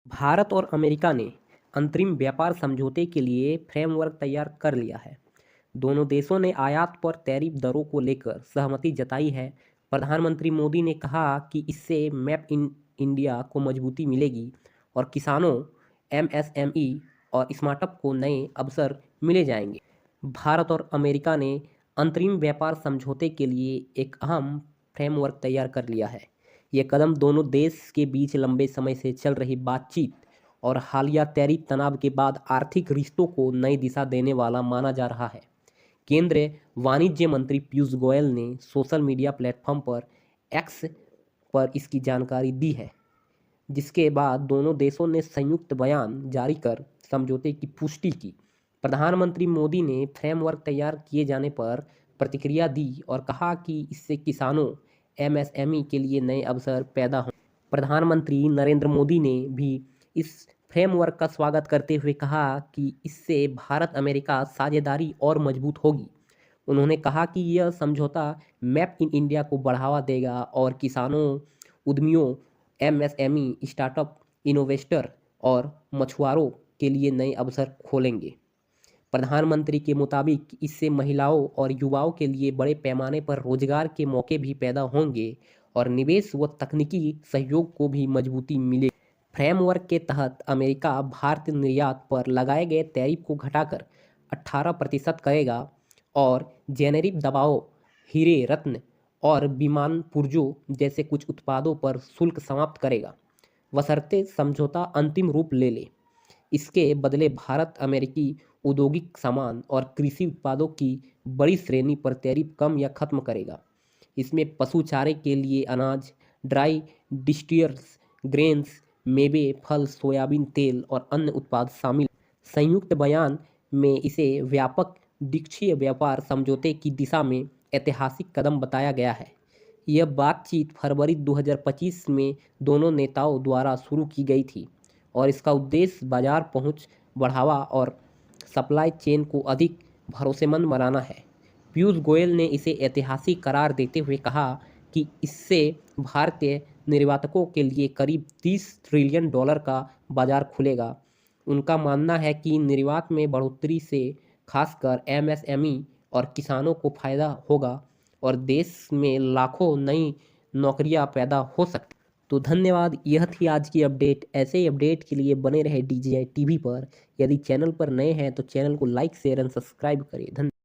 भारत और अमेरिका ने अंतरिम व्यापार समझौते के लिए फ्रेमवर्क तैयार कर लिया है। दोनों देशों ने आयात पर टैरिफ दरों को लेकर सहमति जताई है। प्रधानमंत्री मोदी ने कहा कि इससे मेक इन इंडिया को मजबूती मिलेगी और किसानों, एमएसएमई और स्टार्टअप को नए अवसर मिले जाएंगे। भारत और अमेरिका ने अंतरिम व्यापार समझौते के लिए एक अहम फ्रेमवर्क तैयार कर लिया है। ये कदम दोनों देश के बीच लंबे समय से चल रही बातचीत और हालिया टैरिफ तनाव के बाद आर्थिक रिश्तों को नई दिशा देने वाला माना जा रहा है। केंद्रीय वाणिज्य मंत्री पीयूष गोयल ने सोशल मीडिया प्लेटफॉर्म पर एक्स पर इसकी जानकारी दी है, जिसके बाद दोनों देशों ने संयुक्त बयान जारी कर समझौते की पुष्टि की। प्रधानमंत्री मोदी ने फ्रेमवर्क तैयार किए जाने पर प्रतिक्रिया दी और कहा कि इससे किसानों, एमएसएमई के लिए नए अवसर पैदा हों। प्रधानमंत्री नरेंद्र मोदी ने भी इस फ्रेमवर्क का स्वागत करते हुए कहा कि इससे भारत अमेरिका साझेदारी और मजबूत होगी। उन्होंने कहा कि यह समझौता मेक इन इंडिया को बढ़ावा देगा और किसानों, उद्यमियों, एमएसएमई, स्टार्टअप, इनोवेस्टर और मछुआरों के लिए नए अवसर खोलेंगे। प्रधानमंत्री के मुताबिक इससे महिलाओं और युवाओं के लिए बड़े पैमाने पर रोजगार के मौके भी पैदा होंगे और निवेश व तकनीकी सहयोग को भी मजबूती मिलेगी। फ्रेमवर्क के तहत अमेरिका भारतीय निर्यात पर लगाए गए टैरिफ को घटाकर 18% करेगा और जेनेरिक दवाओं, हीरे रत्न और विमान पुर्जों जैसे कुछ उत्पादों पर शुल्क समाप्त करेगा, बशर्ते समझौता अंतिम रूप ले ले। इसके बदले भारत अमेरिकी औद्योगिक सामान और कृषि उत्पादों की बड़ी श्रेणी पर टैरिफ कम या खत्म करेगा। इसमें पशु चारे के लिए अनाज, ड्राई डिस्टिलर्स, ग्रेन्स, मेवे, फल, सोयाबीन तेल और अन्य उत्पाद शामिल। संयुक्त बयान में इसे व्यापक द्विपक्षीय व्यापार समझौते की दिशा में ऐतिहासिक कदम बताया गया है। यह बातचीत फरवरी 2025 में दोनों नेताओं द्वारा शुरू की गई थी और इसका उद्देश्य बाजार पहुंच बढ़ावा और सप्लाई चेन को अधिक भरोसेमंद बनाना है। पीयूष गोयल ने इसे ऐतिहासिक करार देते हुए कहा कि इससे भारतीय निर्यातकों के लिए करीब $30 ट्रिलियन का बाजार खुलेगा। उनका मानना है कि निर्यात में बढ़ोतरी से खासकर एमएसएमई और किसानों को फायदा होगा और देश में लाखों नई नौकरियां पैदा हो सकती। तो धन्यवाद, यह थी आज की अपडेट। ऐसे ही अपडेट के लिए बने रहे डीजीआई टीवी पर। यदि चैनल पर नए हैं तो चैनल को लाइक, शेयर एंड सब्सक्राइब करें। धन्यवाद।